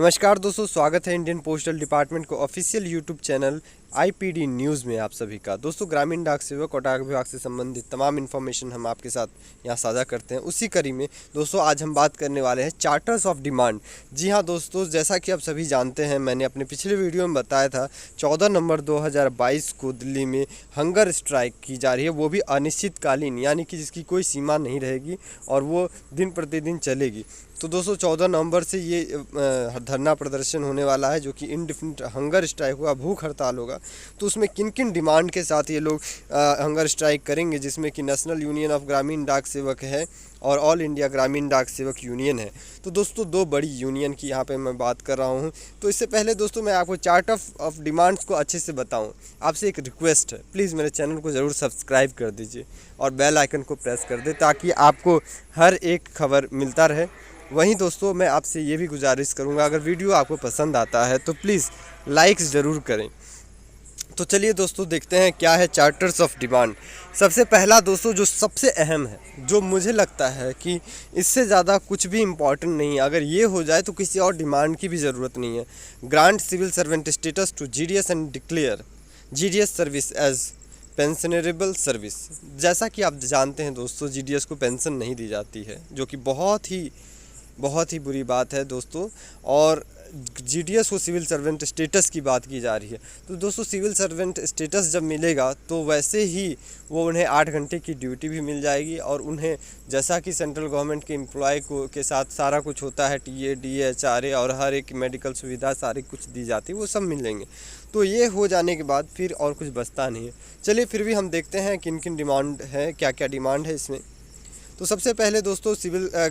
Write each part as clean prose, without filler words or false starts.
नमस्कार दोस्तों, स्वागत है इंडियन पोस्टल डिपार्टमेंट को official YouTube channel IPD news में आप सभी का। दोस्तों, ग्रामीण डाक सेवक और डाक विभाग से संबंधित तमाम इन्फॉर्मेशन हम आपके साथ यहाँ साझा करते हैं। उसी कड़ी में दोस्तों आज हम बात करने वाले हैं चार्टर्स ऑफ डिमांड। जी हाँ दोस्तों, जैसा कि आप सभी जानते हैं, मैंने अपने पिछले वीडियो में बताया था 14 नवंबर 2022 को दिल्ली में हंगर स्ट्राइक की जा रही है, वो भी अनिश्चितकालीन, यानी कि जिसकी कोई सीमा नहीं रहेगी और वो दिन प्रतिदिन चलेगी। तो दोस्तों 14 नवंबर से ये धरना प्रदर्शन होने वाला है, जो कि इंडेफिनिट हंगर स्ट्राइक होगा, भूख हड़ताल होगा। तो उसमें किन किन डिमांड के साथ ये लोग हंगर स्ट्राइक करेंगे, जिसमें कि नेशनल यूनियन ऑफ ग्रामीण डाक सेवक है और ऑल इंडिया ग्रामीण डाक सेवक यूनियन है। तो दोस्तों दो बड़ी यूनियन की यहाँ पे मैं बात कर रहा हूँ। तो इससे पहले दोस्तों मैं आपको चार्ट ऑफ डिमांड्स को अच्छे से बताऊँ, आपसे एक रिक्वेस्ट है, प्लीज़ मेरे चैनल को ज़रूर सब्सक्राइब कर दीजिए और बेल आइकन को प्रेस कर दे, ताकि आपको हर एक खबर मिलता रहे। वहीं दोस्तों मैं आपसे ये भी गुजारिश करूंगा, अगर वीडियो आपको पसंद आता है तो प्लीज़ लाइक्स ज़रूर करें। तो चलिए दोस्तों देखते हैं क्या है चार्टर्स ऑफ डिमांड। सबसे पहला दोस्तों जो सबसे अहम है, जो मुझे लगता है कि इससे ज़्यादा कुछ भी इम्पॉर्टेंट नहीं है, अगर ये हो जाए तो किसी और डिमांड की भी ज़रूरत नहीं है। Grant civil servant status to GDS and declare GDS service as pensionable service. जैसा कि आप जानते हैं दोस्तों, जीडीएस को पेंशन नहीं दी जाती है, जो कि बहुत ही बुरी बात है दोस्तों। और जीडीएस को सिविल सर्वेंट स्टेटस की बात की जा रही है। तो दोस्तों सिविल सर्वेंट स्टेटस जब मिलेगा तो वैसे ही वो उन्हें 8 घंटे की ड्यूटी भी मिल जाएगी, और उन्हें जैसा कि सेंट्रल गवर्नमेंट के एम्प्लॉय को के साथ सारा कुछ होता है, टीए डीए एचआरए और हर एक मेडिकल सुविधा सारी कुछ दी जाती है, वो सब मिलेंगे। तो ये हो जाने के बाद फिर और कुछ बचता नहीं है। चलिए फिर भी हम देखते हैं किन किन डिमांड है, क्या क्या डिमांड है इसमें। तो सबसे पहले दोस्तों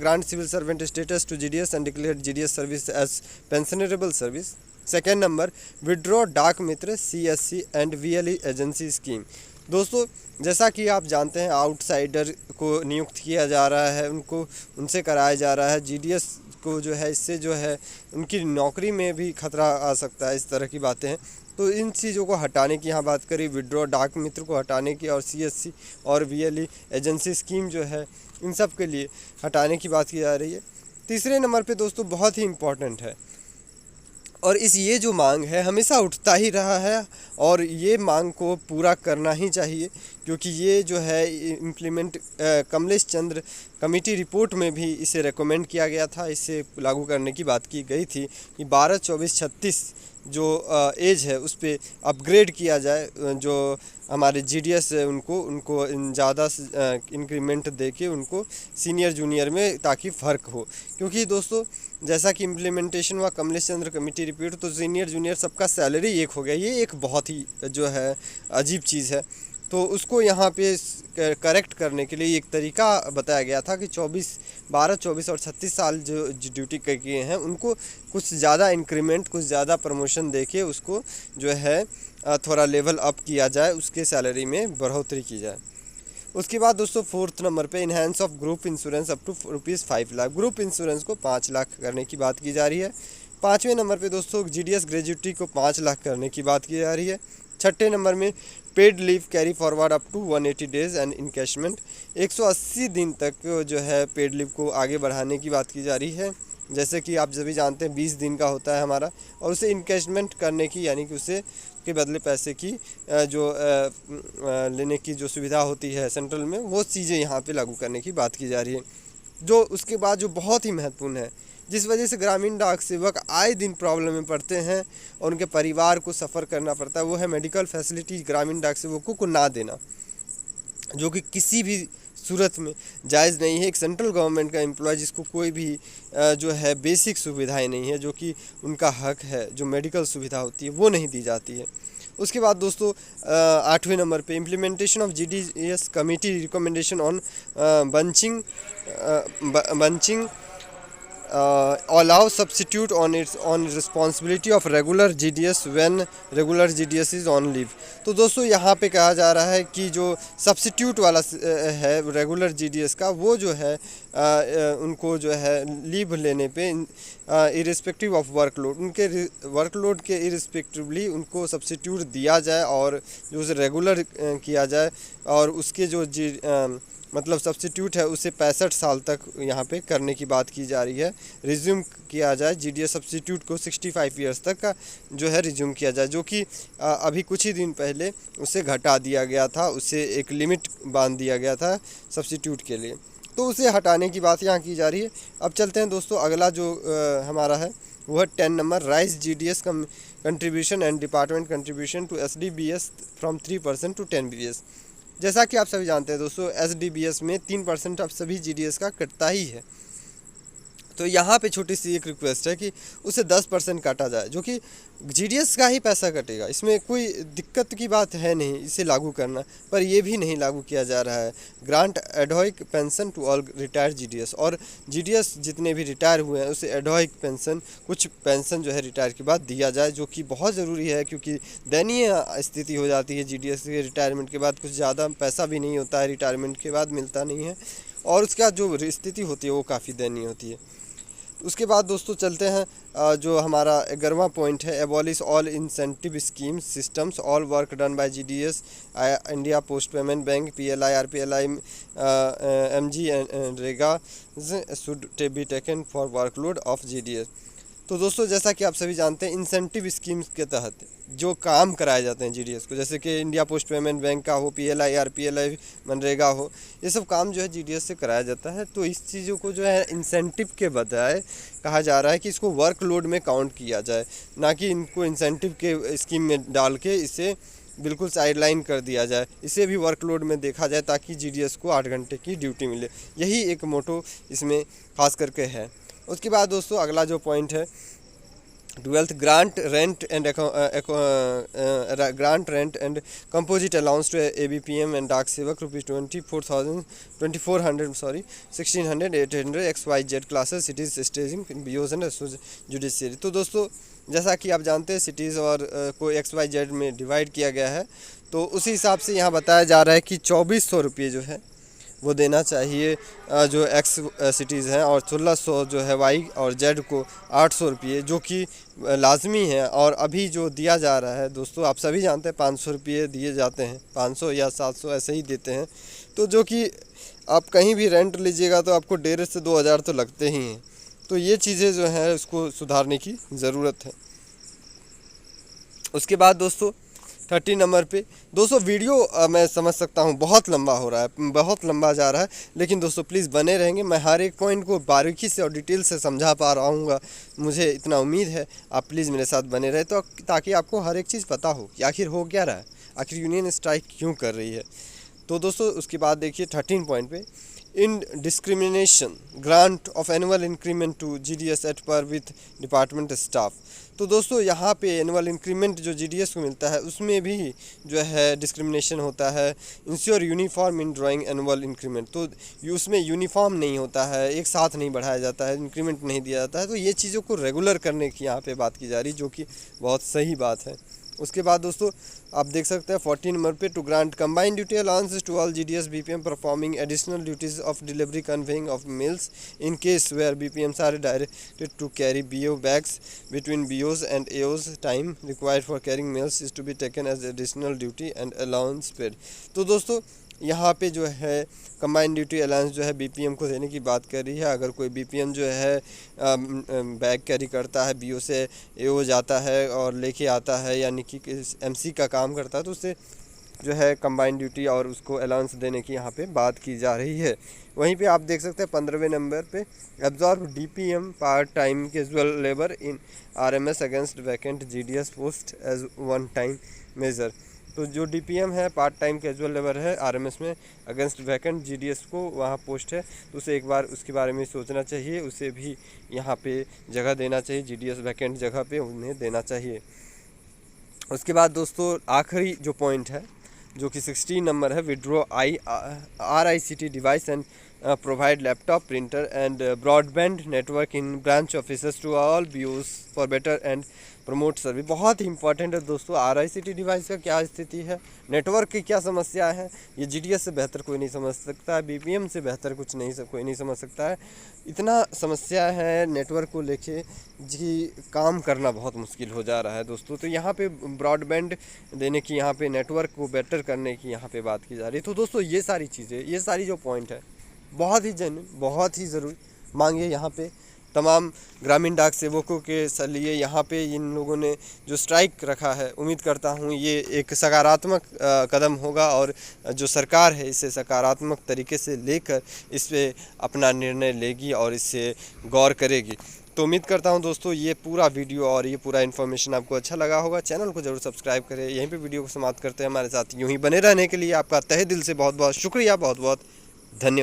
grant civil servant status to GDS and declare GDS service as pensionable service. Second number, withdraw Dak Mitra CSC and VLE agency scheme. दोस्तों जैसा कि आप जानते हैं, आउटसाइडर को नियुक्त किया जा रहा है, उनसे कराया जा रहा है। जीडीएस को जो है इससे जो है उनकी नौकरी में भी खतरा आ सकता है, इस तरह की बातें हैं। तो इन चीज़ों को हटाने की यहाँ बात करी, विड्रॉ डाक मित्र को हटाने की, और सीएससी और वीएलई एजेंसी स्कीम जो है इन सब के लिए हटाने की बात की जा रही है। तीसरे नंबर पे दोस्तों बहुत ही इम्पॉर्टेंट है, और ये जो मांग है हमेशा उठता ही रहा है, और ये मांग को पूरा करना ही चाहिए, क्योंकि ये जो है इम्प्लीमेंट कमलेश चंद्र कमेटी रिपोर्ट में भी इसे रेकमेंड किया गया था, इसे लागू करने की बात की गई थी कि 12, 24, 36 जो एज है उस पर अपग्रेड किया जाए। जो हमारे जीडीएस है उनको ज़्यादा इंक्रीमेंट दे के उनको सीनियर जूनियर में, ताकि फ़र्क हो। क्योंकि दोस्तों जैसा कि इम्प्लीमेंटेशन हुआ कमलेश चंद्र कमेटी रिपोर्ट, तो सीनियर जूनियर सबका सैलरी एक हो गया। ये एक बहुत ही जो है अजीब चीज़ है। तो उसको यहाँ पे करेक्ट करने के लिए एक तरीका बताया गया था कि 12, 24 और 36 साल जो ड्यूटी किए हैं उनको कुछ ज़्यादा इंक्रीमेंट, कुछ ज़्यादा प्रमोशन देके उसको जो है थोड़ा लेवल अप किया जाए, उसके सैलरी में बढ़ोतरी की जाए। उसके बाद दोस्तों फोर्थ नंबर पे enhance of group insurance up to ₹5 lakh. Group insurance को 5 लाख करने की बात की जा रही है। पाँचवें नंबर पे दोस्तों जीडीएस ग्रेजुएटी को 5 लाख करने की बात की जा रही है। छठे नंबर में paid leave carry forward up to 180 days and encashment. 180 दिन तक जो है पेड लीव को आगे बढ़ाने की बात की जा रही है। जैसे कि आप सभी जानते हैं 20 दिन का होता है हमारा, और उसे इनकैशमेंट करने की, यानी कि उसे के बदले पैसे की जो लेने की जो सुविधा होती है सेंट्रल में, वो चीज़ें यहाँ पे लागू करने की बात की जा रही है। जो उसके बाद जो बहुत ही महत्वपूर्ण है, जिस वजह से ग्रामीण डाक सेवक आए दिन प्रॉब्लम में पड़ते हैं और उनके परिवार को सफ़र करना पड़ता है, वो है मेडिकल फैसिलिटी ग्रामीण डाक सेवकों को ना देना, जो कि किसी भी सूरत में जायज़ नहीं है। एक सेंट्रल गवर्नमेंट का एम्प्लॉय जिसको कोई भी जो है बेसिक सुविधाएं नहीं है, जो कि उनका हक है, जो मेडिकल सुविधा होती है वो नहीं दी जाती है। उसके बाद दोस्तों 8वें नंबर पे implementation of GDS committee recommendation on bunching allow substitute on responsibility of regular GDS when regular GDS is on leave। तो दोस्तों यहाँ पे कहा जा रहा है कि जो सब्सिट्यूट वाला है रेगुलर GDS का, वो जो है उनको जो है लीव लेने पे इरिस्पेक्टिव ऑफ वर्कलोड, उनके वर्कलोड के इरिस्पेक्टिवली उनको सब्सिट्यूट दिया जाए, और जो उसे रेगुलर किया जाए, और उसके जो मतलब सब्सिट्यूट है उसे 65 साल तक यहाँ पे करने की बात की जा रही है। रिज्यूम किया जाए, जीडीएस सब्स्टिट्यूट को 65 ईयर्स तक का जो है रिज्यूम किया जाए, जो कि अभी कुछ ही दिन पहले उसे घटा दिया गया था, उसे एक लिमिट बांध दिया गया था सब्स्टिट्यूट के लिए, तो उसे हटाने की बात यहाँ की जा रही है। अब चलते हैं दोस्तों, अगला जो हमारा है वह 10 number, raise GDS contribution and department contribution to SDBS from 3% to 10%। जैसा कि आप सभी जानते हैं दोस्तों, एसडीबीएस में 3% अब सभी जीडीएस का कटता ही है। तो यहाँ पे छोटी सी एक रिक्वेस्ट है कि उसे 10% काटा जाए, जो कि जीडीएस का ही पैसा कटेगा, इसमें कोई दिक्कत की बात है नहीं इसे लागू करना, पर ये भी नहीं लागू किया जा रहा है। Grant ad hoc pension to all retired GDS, और जीडीएस जितने भी रिटायर हुए हैं उसे एडहॉक पेंशन, कुछ पेंशन जो है रिटायर के बाद दिया जाए, जो कि बहुत ज़रूरी है, क्योंकि दयनीय स्थिति हो जाती है जीडीएस के रिटायरमेंट के बाद, कुछ ज़्यादा पैसा भी नहीं होता है, रिटायरमेंट के बाद मिलता नहीं है, और उसके बाद जो स्थिति होती है वो काफ़ी दयनीय होती है। उसके बाद दोस्तों चलते हैं जो हमारा 11वां पॉइंट है, abolish all incentive schemes systems all work done by GDS, India Post Payment Bank, PLI, RPLI, MGNREGA should be taken for workload of GDS. तो दोस्तों जैसा कि आप सभी जानते हैं, इंसेंटिव स्कीम्स के तहत जो काम कराए जाते हैं जीडीएस को, जैसे कि इंडिया पोस्ट पेमेंट बैंक का हो, पीएलआई, आरपीएलआई, मनरेगा हो, ये सब काम जो है जीडीएस से कराया जाता है। तो इस चीज़ों को जो है इंसेंटिव के बजाय कहा जा रहा है कि इसको वर्कलोड में काउंट किया जाए, ना कि इनको इंसेंटिव के स्कीम में डाल के इसे बिल्कुल साइडलाइन कर दिया जाए, इसे भी वर्कलोड में देखा जाए ताकि जीडीएस को 8 घंटे की ड्यूटी मिले। यही एक मोटो इसमें खास करके है। उसके बाद दोस्तों अगला जो पॉइंट है 12th, grant rent and composite allowance to ABPM and Dak Sevak ₹2400 1600 800 XYZ classes cities staging BOs and judiciary. तो दोस्तों जैसा कि आप जानते हैं सिटीज़ और को XYZ में डिवाइड किया गया है, तो उसी हिसाब से यहाँ बताया जा रहा है कि 2400 रुपये जो है वो देना चाहिए जो एक्स सिटीज़ हैं, और 1600 जो है वाई और जेड को 800 रुपये, जो कि लाजमी है। और अभी जो दिया जा रहा है दोस्तों, आप सभी जानते हैं 500 रुपये दिए जाते हैं, 500 या 700 ऐसे ही देते हैं, तो जो कि आप कहीं भी रेंट लीजिएगा तो आपको 1500 से 2000 तो लगते ही हैं। तो ये चीज़ें जो हैं उसको सुधारने की ज़रूरत है। उसके बाद दोस्तों 30 नंबर पे दोस्तों वीडियो मैं समझ सकता हूँ बहुत लंबा हो रहा है, बहुत लंबा जा रहा है, लेकिन दोस्तों प्लीज़ बने रहेंगे, मैं हर एक पॉइंट को बारीकी से और डिटेल से समझा पा रहा हूँ, मुझे इतना उम्मीद है। आप प्लीज़ मेरे साथ बने रहे तो ताकि आपको हर एक चीज़ पता हो कि आखिर हो क्या रहा है, आखिर यूनियन स्ट्राइक क्यों कर रही है। तो दोस्तों उसके बाद देखिए 13 पॉइंट पे, in discrimination grant of annual increment to GDS at par with department staff. तो दोस्तों यहाँ पे एनुअल इंक्रीमेंट जो जीडीएस को मिलता है उसमें भी जो है डिस्क्रिमिनेशन होता है। Ensure uniform in drawing annual increment, तो उसमें यूनिफॉर्म नहीं होता है, एक साथ नहीं बढ़ाया जाता है, इंक्रीमेंट नहीं दिया जाता है। तो ये चीज़ों को रेगुलर करने की यहाँ पे बात की जा रही, जो कि बहुत सही बात है। उसके बाद दोस्तों आप देख सकते हैं 14 नंबर पे, to grant combined duty allowances to all GDS BPM performing additional duties of delivery conveying of mails in case where BPMs are directed to carry BO bags between BOs and AOs, time required for carrying mails is to be taken as additional duty and allowance paid. तो दोस्तों यहाँ पे जो है combined duty allowance जो है BPM को देने की बात कर रही है। अगर कोई बीपीएम जो है बैग कैरी करता है, बीओ से एओ जाता है और लेके आता है, यानी कि एमसी का काम करता है, तो उससे जो है कंबाइंड ड्यूटी और उसको अलाउंस देने की यहाँ पे बात की जा रही है। वहीं पे आप देख सकते हैं 15वें नंबर पे, absorb DPM part time casual labour in RMS against vacant GDS post as one time measure. तो जो डीपीएम है पार्ट टाइम कैजुअल लेबर है आरएमएस में, अगेंस्ट वैकेंट जीडीएस को वहाँ पोस्ट है, तो उसे एक बार उसके बारे में सोचना चाहिए, उसे भी यहाँ पे जगह देना चाहिए, जीडीएस वैकेंट जगह पे उन्हें देना चाहिए। उसके बाद दोस्तों आखिरी जो पॉइंट है जो कि 16 नंबर है, withdraw RICT device and provide laptop, printer and broadband network in branch officers to all BOs for better and promote service. बहुत ही इंपॉर्टेंट है दोस्तों, RICT डिवाइस का क्या स्थिति है, नेटवर्क की क्या समस्या है, ये जीडीएस से बेहतर कोई नहीं समझ सकता है, बीपीएम से बेहतर कोई नहीं समझ सकता है। इतना समस्या है नेटवर्क को लेके जी, काम करना बहुत मुश्किल हो जा रहा है दोस्तों। तो यहाँ पे ब्रॉडबैंड देने की, यहाँ पे नेटवर्क को बेटर करने की यहाँ पे बात की जा रही है। तो दोस्तों ये सारी चीज़ें, ये सारी जो पॉइंट है बहुत ही बहुत ही ज़रूरी मांगे यहाँ पे तमाम ग्रामीण डाक सेवकों के लिए यहाँ पे इन लोगों ने जो स्ट्राइक रखा है, उम्मीद करता हूँ ये एक सकारात्मक कदम होगा और जो सरकार है इसे सकारात्मक तरीके से लेकर इस पे अपना निर्णय लेगी और इससे गौर करेगी। तो उम्मीद करता हूं दोस्तों ये पूरा वीडियो और ये पूरा इन्फॉर्मेशन आपको अच्छा लगा होगा। चैनल को जरूर सब्सक्राइब करें। यहीं पे वीडियो को समाप्त करते हैं। हमारे साथ यूं ही बने रहने के लिए आपका तहे दिल से बहुत बहुत शुक्रिया, बहुत बहुत धन्यवाद।